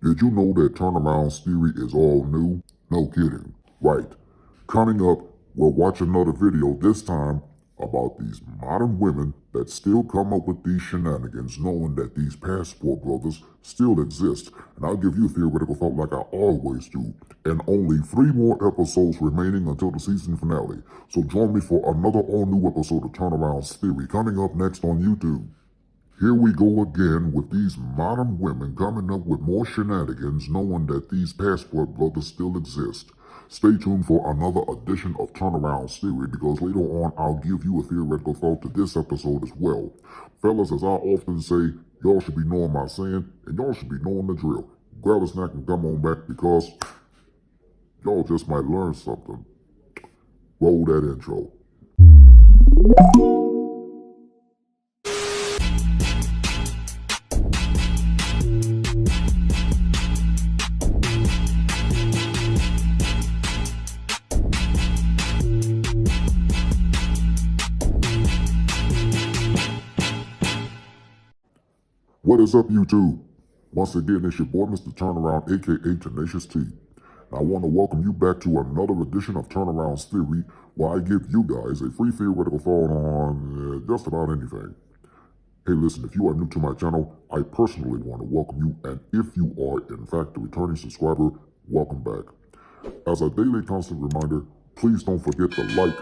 Did you know that Turneround's theory is all new? No kidding. Right. Coming up, we'll watch another video, this time about these modern women that still come up with these shenanigans knowing that these passport brothers still exist. And I'll give you a theoretical thought like I always do. And only 3 more episodes remaining until the season finale. So join me for another all-new episode of Turnaround's Theory coming up next on YouTube. Here we go again with these modern women coming up with more shenanigans knowing that these passport brothers still exist. Stay tuned for another edition of Turnaround's Theory because later on I'll give you a theoretical thought to this episode as well. Fellas, as I often say, y'all should be knowing my saying and y'all should be knowing the drill. Grab a snack and come on back because y'all just might learn something. Roll that intro. What is up, YouTube? Once again, it's your boy, Mr. Turnaround, aka Tenacious T. I want to welcome you back to another edition of Turnaround's Theory, where I give you guys a free theoretical thought on just about anything. Hey, listen, if you are new to my channel, I personally want to welcome you, and if you are, in fact, a returning subscriber, welcome back. As a daily constant reminder, please don't forget to like,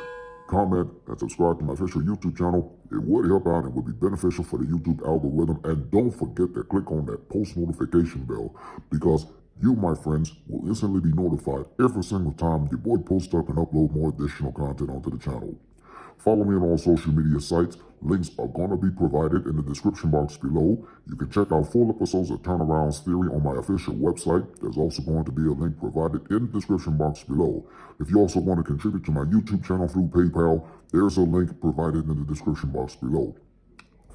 comment, and subscribe to my official YouTube channel. It would help out and would be beneficial for the YouTube algorithm. And don't forget to click on that post notification bell because you, my friends, will instantly be notified every single time your boy posts up and upload more additional content onto the channel. Follow me on all social media sites. Links are going to be provided in the description box below. You can check out full episodes of Turnaround's Theory on my official website. There's also going to be a link provided in the description box below. If you also want to contribute to my YouTube channel through PayPal, there's a link provided in the description box below.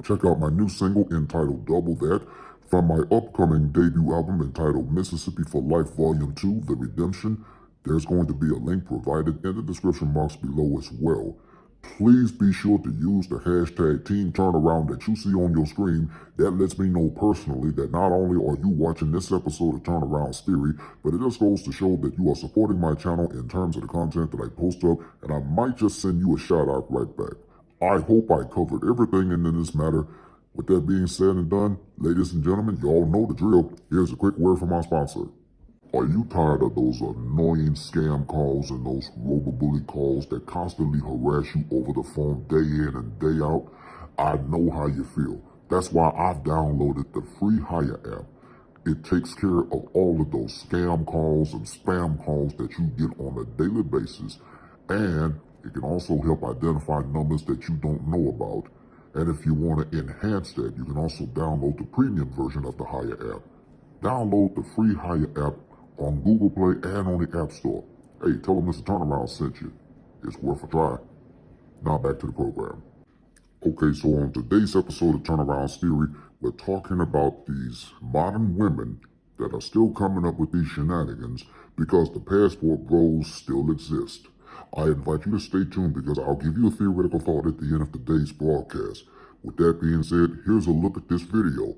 Check out my new single entitled Double That from my upcoming debut album entitled Mississippi for Life Volume 2, The Redemption. There's going to be a link provided in the description box below as well. Please be sure to use the hashtag TeamTurnaround that you see on your screen. That lets me know personally that not only are you watching this episode of Turnaround's Theory, but it just goes to show that you are supporting my channel in terms of the content that I post up, and I might just send you a shout out right back. I hope I covered everything in this matter. With that being said and done, ladies and gentlemen, y'all know the drill. Here's a quick word from my sponsor. Are you tired of those annoying scam calls and those robobully calls that constantly harass you over the phone day in and day out? I know how you feel. That's why I've downloaded the free Hire app. It takes care of all of those scam calls and spam calls that you get on a daily basis, and it can also help identify numbers that you don't know about. And if you want to enhance that, you can also download the premium version of the Hire app. Download the free Hire app on Google Play and on the App Store. Hey, tell them Mr. Turnaround sent you. It's worth a try. Now back to the program. Okay, so on today's episode of Turnaround's Theory, we're talking about these modern women that are still coming up with these shenanigans because the passport bros still exist. I invite you to stay tuned because I'll give you a theoretical thought at the end of today's broadcast. With that being said, here's a look at this video.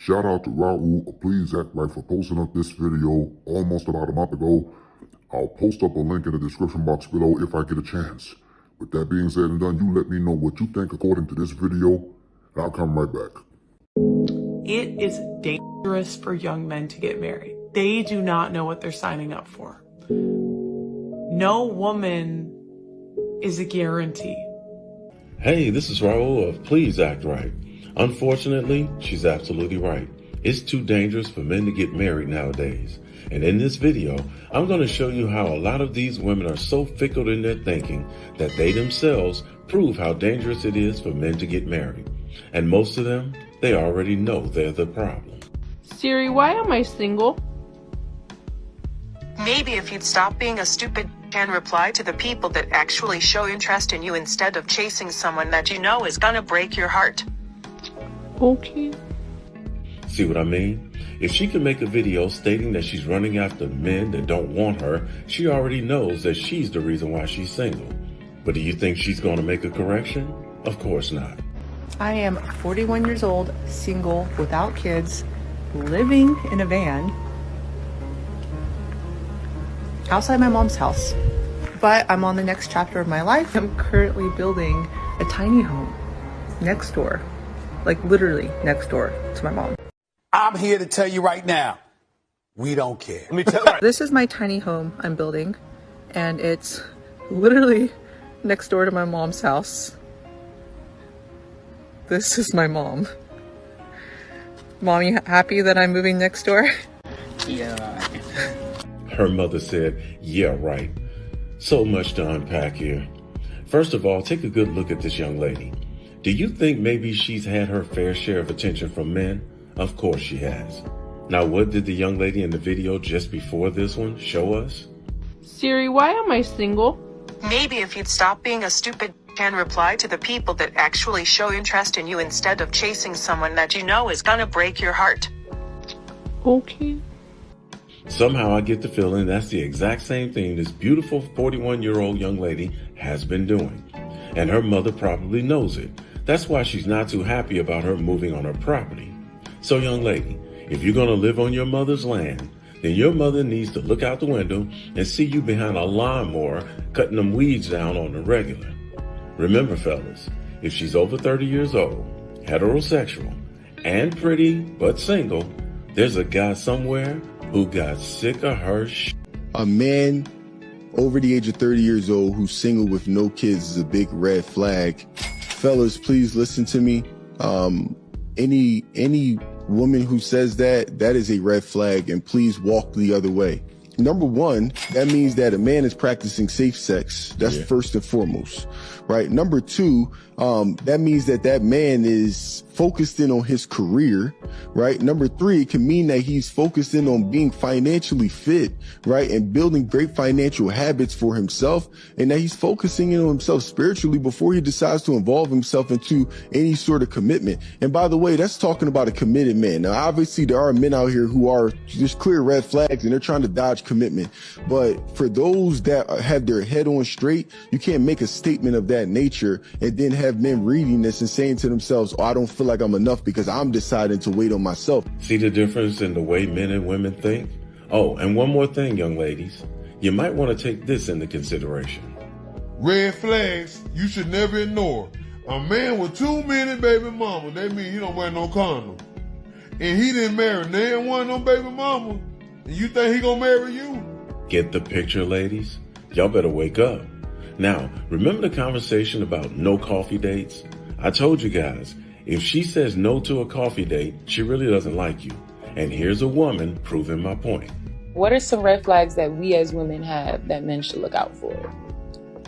Shout out to Raul of Please Act Right for posting up this video almost about a month ago. I'll post up a link in the description box below if I get a chance. With that being said and done, you let me know what you think according to this video, and I'll come right back. It is dangerous for young men to get married. They do not know what they're signing up for. No woman is a guarantee. Hey, this is Raul of Please Act Right. Unfortunately, she's absolutely right. It's too dangerous for men to get married nowadays. And in this video, I'm going to show you how a lot of these women are so fickle in their thinking that they themselves prove how dangerous it is for men to get married. And most of them, they already know they're the problem. Siri, why am I single? Maybe if you'd stop being a stupid and reply to the people that actually show interest in you instead of chasing someone that you know is gonna break your heart. Okay. See what I mean? If she can make a video stating that she's running after men that don't want her, she already knows that she's the reason why she's single. But do you think she's going to make a correction? Of course not. I am 41 years old, single, without kids, living in a van, outside my mom's house. But I'm on the next chapter of my life. I'm currently building a tiny home next door, like literally next door to my mom. I'm here to tell you right now, we don't care. Let me tell you. This is my tiny home I'm building, and it's literally next door to my mom's house. This is my mom. Mom, you happy that I'm moving next door? Yeah. Her mother said, yeah, right. So much to unpack here. First of all, take a good look at this young lady. Do you think maybe she's had her fair share of attention from men? Of course she has. Now, what did the young lady in the video just before this one show us? Siri, why am I single? Maybe if you'd stop being a stupid and reply to the people that actually show interest in you instead of chasing someone that you know is gonna break your heart. Okay. Somehow I get the feeling that's the exact same thing this beautiful 41-year-old young lady has been doing. And her mother probably knows it. That's why she's not too happy about her moving on her property. So young lady, if you're gonna live on your mother's land, then your mother needs to look out the window and see you behind a lawnmower cutting them weeds down on the regular. Remember, fellas, if she's over 30 years old, heterosexual, and pretty but single, there's a guy somewhere who got sick of her A man over the age of 30 years old who's single with no kids is a big red flag. Fellas, please listen to me. Any woman who says that is a red flag, and please walk the other way. Number one, that means that a man is practicing safe sex. That's first and foremost, right? Number two, that means that man is focused in on his career, right? Number three, it can mean that he's focused in on being financially fit, right? And building great financial habits for himself, and that he's focusing in on himself spiritually before he decides to involve himself into any sort of commitment. And by the way, that's talking about a committed man. Now, obviously there are men out here who are just clear red flags and they're trying to dodge commitment. But for those that have their head on straight, you can't make a statement of that nature and then have men reading this and saying to themselves, oh, I don't feel like I'm enough because I'm deciding to wait on myself. See the difference in the way men and women think? Oh, and one more thing, young ladies. You might want to take this into consideration. Red flags you should never ignore. A man with too many baby mamas, that means he don't wear no condom. And he didn't marry neither one of them baby mamas. And you think he gonna marry you? Get the picture, ladies? Y'all better wake up. Now, remember the conversation about no coffee dates? I told you guys, if she says no to a coffee date, she really doesn't like you. And here's a woman proving my point. What are some red flags that we as women have that men should look out for?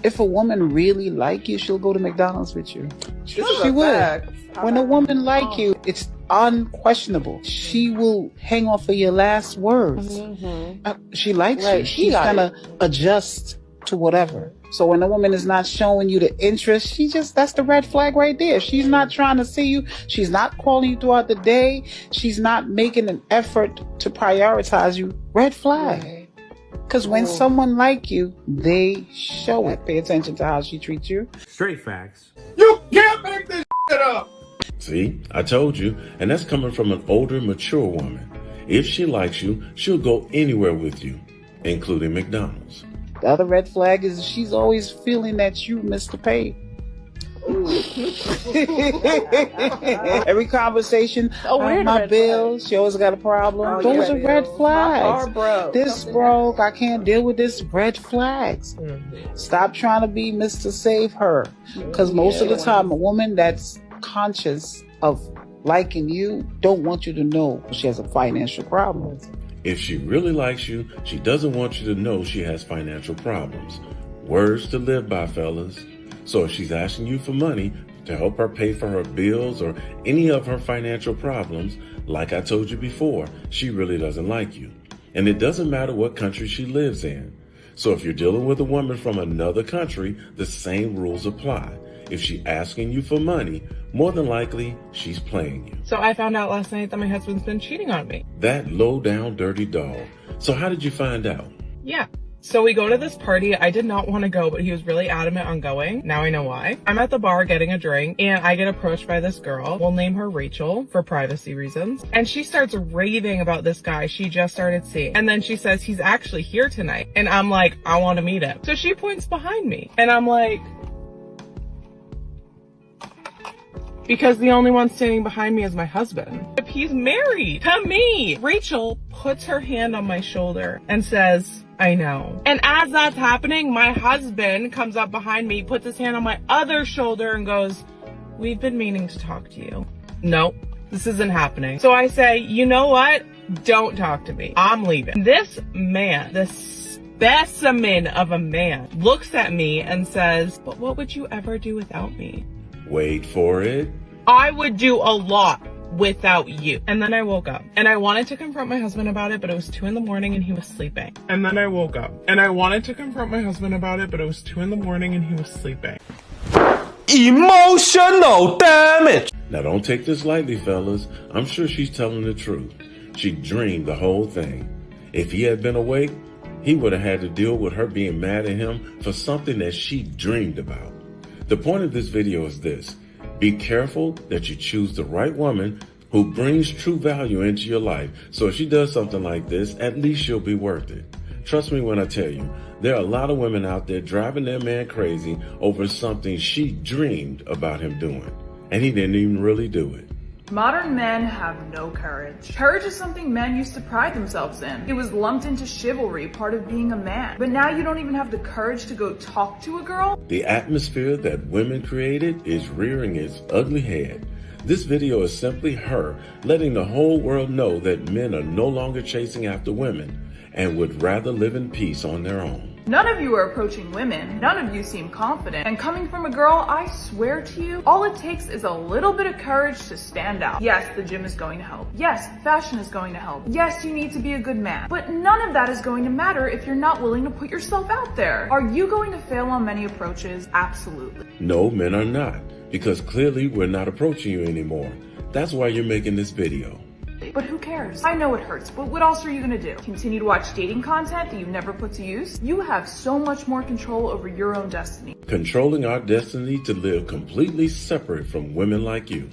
If a woman really like you, she'll go to McDonald's with you. She will. When a woman like you, it's unquestionable. She will hang on for your last words. She likes you. She's gonna adjust to whatever. So when a woman is not showing you the interest, that's the red flag right there. She's not trying to see you. She's not calling you throughout the day. She's not making an effort to prioritize you. Red flag. Because when someone like you, they show it. Pay attention to how she treats you. Straight facts. You can't make this shit up. See, I told you, and that's coming from an older, mature woman. If she likes you, she'll go anywhere with you, including McDonald's. The other red flag is she's always feeling that you missed the pay. Every conversation, my bills, she always got a problem. Those are red flags. This broke, I can't deal with this. Red flags. Stop trying to be Mr. Save Her. Because most of the time, a woman that's conscious of liking you don't want you to know she has a financial problem. If she really likes you, she doesn't want you to know she has financial problems. Words to live by, fellas. So if she's asking you for money to help her pay for her bills or any of her financial problems, like I told you before, she really doesn't like you. And it doesn't matter what country she lives in. So if you're dealing with a woman from another country, the same rules apply. If she's asking you for money, more than likely, she's playing you. So I found out last night that my husband's been cheating on me. That low down dirty dog. So how did you find out? Yeah, So we go to this party. I did not want to go, but he was really adamant on going. Now I know why. I'm at the bar getting a drink and I get approached by this girl. We'll name her Rachel for privacy reasons. And she starts raving about this guy she just started seeing. And then she says, he's actually here tonight. And I'm like, I want to meet him. So she points behind me and I'm like, because the only one standing behind me is my husband. If he's married to me. Rachel puts her hand on my shoulder and says, I know. And as that's happening, my husband comes up behind me, puts his hand on my other shoulder and goes, we've been meaning to talk to you. Nope, this isn't happening. So I say, you know what? Don't talk to me. I'm leaving. This man, this specimen of a man, looks at me and says, but what would you ever do without me? Wait for it. I would do a lot without you. And then I woke up and I wanted to confront my husband about it, but it was 2 a.m. and he was sleeping. And then I woke up and I wanted to confront my husband about it, but it was 2 a.m. and he was sleeping. Emotional damage. Now don't take this lightly, fellas. I'm sure she's telling the truth. She dreamed the whole thing. If he had been awake, he would have had to deal with her being mad at him for something that she dreamed about. The point of this video is this. Be careful that you choose the right woman who brings true value into your life. So if she does something like this, at least she'll be worth it. Trust me when I tell you, there are a lot of women out there driving their man crazy over something she dreamed about him doing. And he didn't even really do it. Modern men have no courage. Courage is something men used to pride themselves in. It was lumped into chivalry, part of being a man. But now you don't even have the courage to go talk to a girl? The atmosphere that women created is rearing its ugly head. This video is simply her letting the whole world know that men are no longer chasing after women and would rather live in peace on their own. None of you are approaching women. None of you seem confident. And coming from a girl, I swear to you, all it takes is a little bit of courage to stand out. Yes, the gym is going to help. Yes, fashion is going to help. Yes, you need to be a good man. But none of that is going to matter if you're not willing to put yourself out there. Are you going to fail on many approaches? Absolutely. No, men are not, because clearly we're not approaching you anymore. That's why you're making this video. But who cares? I know it hurts, but what else are you gonna do? Continue to watch dating content that you never put to use? You have so much more control over your own destiny. Controlling our destiny to live completely separate from women like you.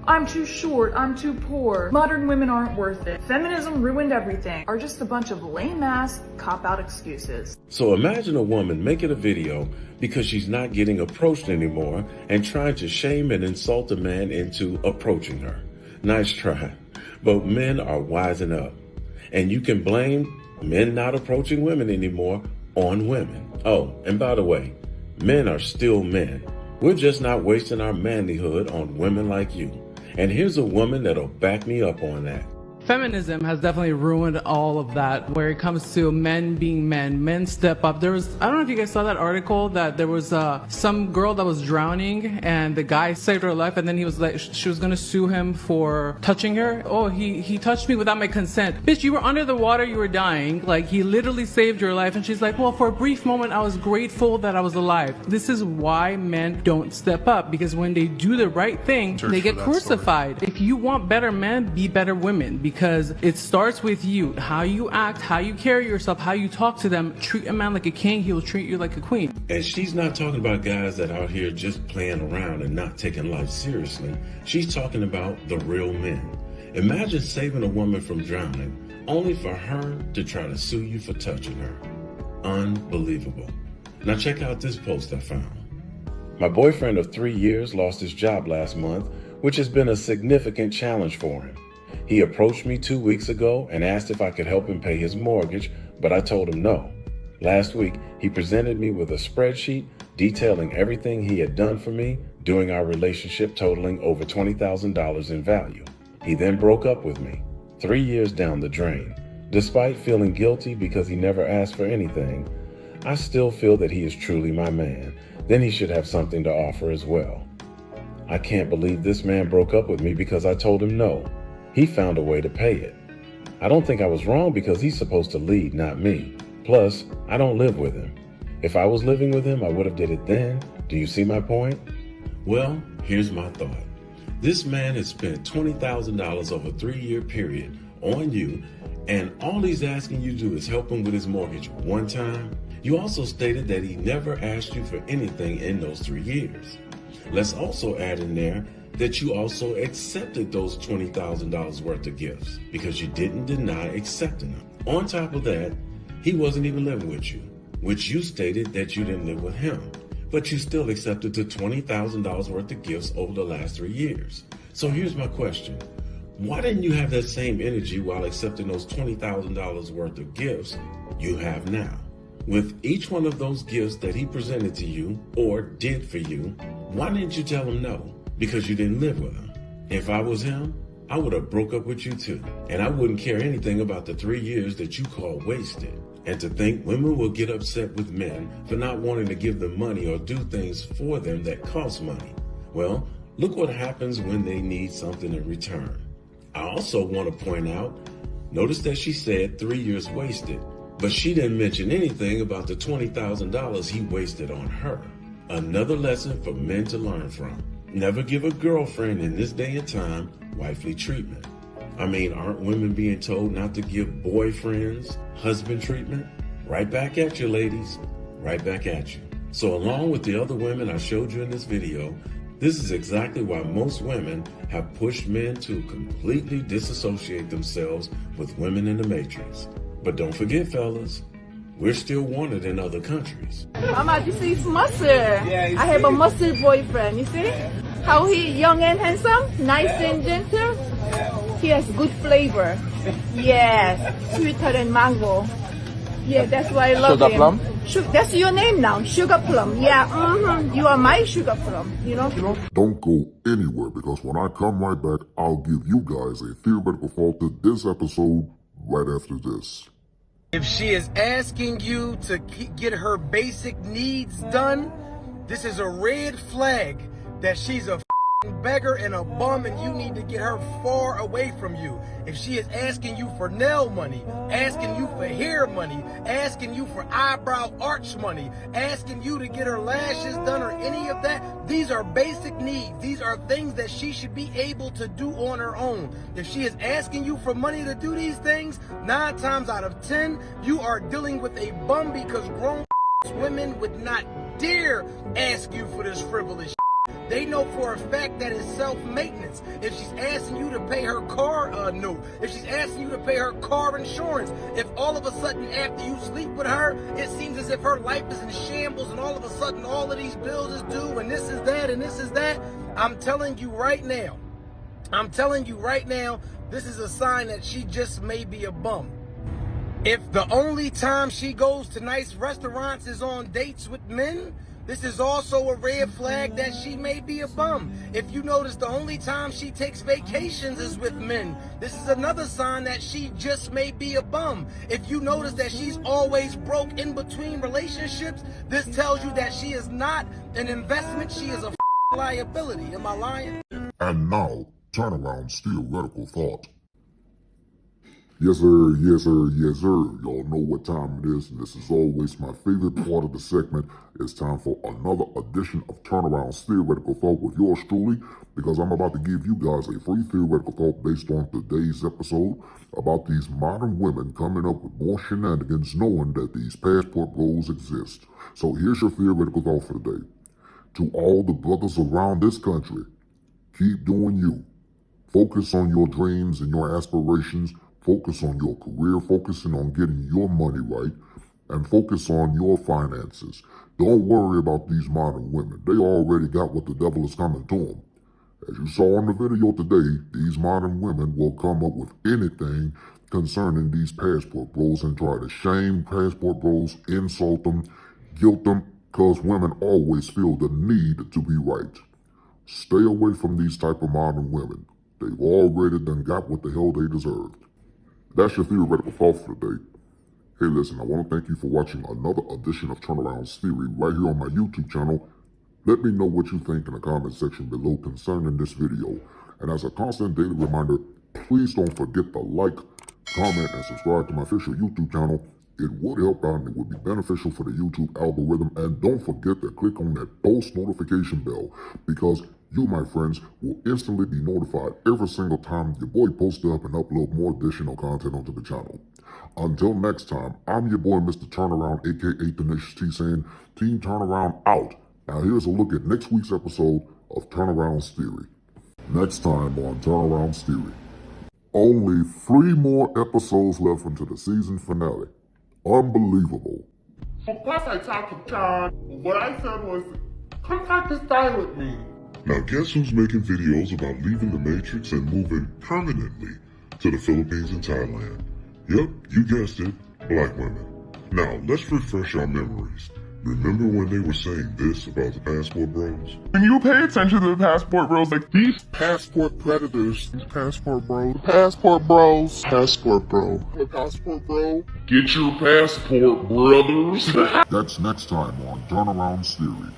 I'm too short, I'm too poor. Modern women aren't worth it. Feminism ruined everything. Are just a bunch of lame-ass, cop-out excuses. So imagine a woman making a video because she's not getting approached anymore and trying to shame and insult a man into approaching her. Nice try. But men are wising up. And you can blame men not approaching women anymore on women. Oh, and by the way, men are still men. We're just not wasting our manlyhood on women like you. And here's a woman that'll back me up on that. Feminism has definitely ruined all of that where it comes to men being men. Men step up. I don't know if you guys saw that article that there was some girl that was drowning and the guy saved her life, and then he was like, she was gonna sue him for touching her. Oh, he touched me without my consent. Bitch, you were under the water, you were dying. Like, he literally saved your life. And she's like, well, for a brief moment I was grateful that I was alive. This is why men don't step up, because when they do the right thing, they get crucified. If you want better men, be better women. Because it starts with you, how you act, how you carry yourself, how you talk to them. Treat a man like a king, he'll treat you like a queen. And she's not talking about guys that are out here just playing around and not taking life seriously. She's talking about the real men. Imagine saving a woman from drowning, only for her to try to sue you for touching her. Unbelievable. Now check out this post I found. My boyfriend of 3 years lost his job last month, which has been a significant challenge for him. He approached me 2 weeks ago and asked if I could help him pay his mortgage, but I told him no. Last week, he presented me with a spreadsheet detailing everything he had done for me during our relationship, totaling over $20,000 in value. He then broke up with me, 3 years down the drain. Despite feeling guilty because he never asked for anything, I still feel that he is truly my man. Then he should have something to offer as well. I can't believe this man broke up with me because I told him no. He found a way to pay it. I don't think I was wrong because he's supposed to lead, not me. Plus, I don't live with him. If I was living with him, I would have did it then. Do you see my point? Well, here's my thought. This man has spent $20,000 over a 3-year period on you, and all he's asking you to do is help him with his mortgage one time, you also stated that he never asked you for anything in those 3 years. Let's also add in there that you also accepted those $20,000 worth of gifts because you didn't deny accepting them. On top of that, he wasn't even living with you, which you stated that you didn't live with him, but you still accepted the $20,000 worth of gifts over the last 3 years. So here's my question. Why didn't you have that same energy while accepting those $20,000 worth of gifts you have now? With each one of those gifts that he presented to you or did for you, why didn't you tell him no? Because you didn't live with him. If I was him, I would have broke up with you too. And I wouldn't care anything about the 3 years that you call wasted. And to think women will get upset with men for not wanting to give them money or do things for them that cost money. Well, look what happens when they need something in return. I also want to point out, notice that she said 3 years wasted, but she didn't mention anything about the $20,000 he wasted on her. Another lesson for men to learn from. Never give a girlfriend in this day and time wifely treatment. I mean, aren't women being told not to give boyfriends husband treatment? Right back at you, ladies. Right back at you. So along with the other women I showed you in this video, this is exactly why most women have pushed men to completely disassociate themselves with women in the matrix. But don't forget, fellas, we're still wanted in other countries. Mama, this is Muscle. I have a muscle boyfriend, you see? How he young and handsome, nice and gentle. He has good flavor. Yes, sweeter than mango. Yeah, that's why I love him. Sugar plum? That's your name now, Sugar Plum. Yeah, you are my Sugar Plum, you know? Don't go anywhere, because when I come right back, I'll give you guys a theoretical thought to this episode right after this. If she is asking you to get her basic needs done, this is a red flag that she's a beggar and a bum, and you need to get her far away from you. If she is asking you for nail money, asking you for hair money, asking you for eyebrow arch money, asking you to get her lashes done or any of that, these are basic needs. These are things that she should be able to do on her own. If she is asking you for money to do these things, 9 times out of 10, you are dealing with a bum, because grown women would not dare ask you for this frivolous. They know for a fact that it's self-maintenance. If she's asking you to pay her car note, if she's asking you to pay her car insurance, if all of a sudden after you sleep with her, it seems as if her life is in shambles and all of a sudden all of these bills is due and this is that and this is that, I'm telling you right now, this is a sign that she just may be a bum. If the only time she goes to nice restaurants is on dates with men, this is also a red flag that she may be a bum. If you notice the only time she takes vacations is with men, this is another sign that she just may be a bum. If you notice that she's always broke in between relationships, this tells you that she is not an investment, she is a liability. Am I lying? And now, Turneround's theoretical thought. Yes sir, yes sir, yes sir. Y'all know what time it is, and this is always my favorite part of the segment. It's time for another edition of Turnaround's theoretical thought with yours truly, because I'm about to give you guys a free theoretical thought based on today's episode about these modern women coming up with more shenanigans knowing that these passport roles exist. So here's your theoretical thought for today. To all the brothers around this country, keep doing you. Focus on your dreams and your aspirations. Focus on your career, focusing on getting your money right, and focus on your finances. Don't worry about these modern women. They already got what the devil is coming to them. As you saw in the video today, these modern women will come up with anything concerning these passport bros and try to shame passport bros, insult them, guilt them, because women always feel the need to be right. Stay away from these type of modern women. They've already done got what the hell they deserved. That's your theoretical thought for today. Hey listen, I want to thank you for watching another edition of Turnaround's Theory right here on my YouTube channel. Let me know what you think in the comment section below concerning this video. And as a constant daily reminder, please don't forget to like, comment, and subscribe to my official YouTube channel. It would help out and it would be beneficial for the YouTube algorithm. And don't forget to click on that post notification bell, because You, my friends, will instantly be notified every single time your boy posts up and upload more additional content onto the channel. Until next time, I'm your boy Mr. Turnaround, aka Tenacious T, saying Team Turnaround out. Now here's a look at next week's episode of Turnaround's Theory. Next time on Turnaround's Theory. Only 3 more episodes left until the season finale. Unbelievable. Of course I talked to John. What I said was, come practice style with me. Now guess who's making videos about leaving the Matrix and moving permanently to the Philippines and Thailand? Yep, you guessed it, black women. Now let's refresh our memories. Remember when they were saying this about the passport bros? When you pay attention to the passport bros, like these passport predators, these passport bros, passport bros, passport bro, the passport bro, get your passport, brothers. That's next time on Turnaround's Theory.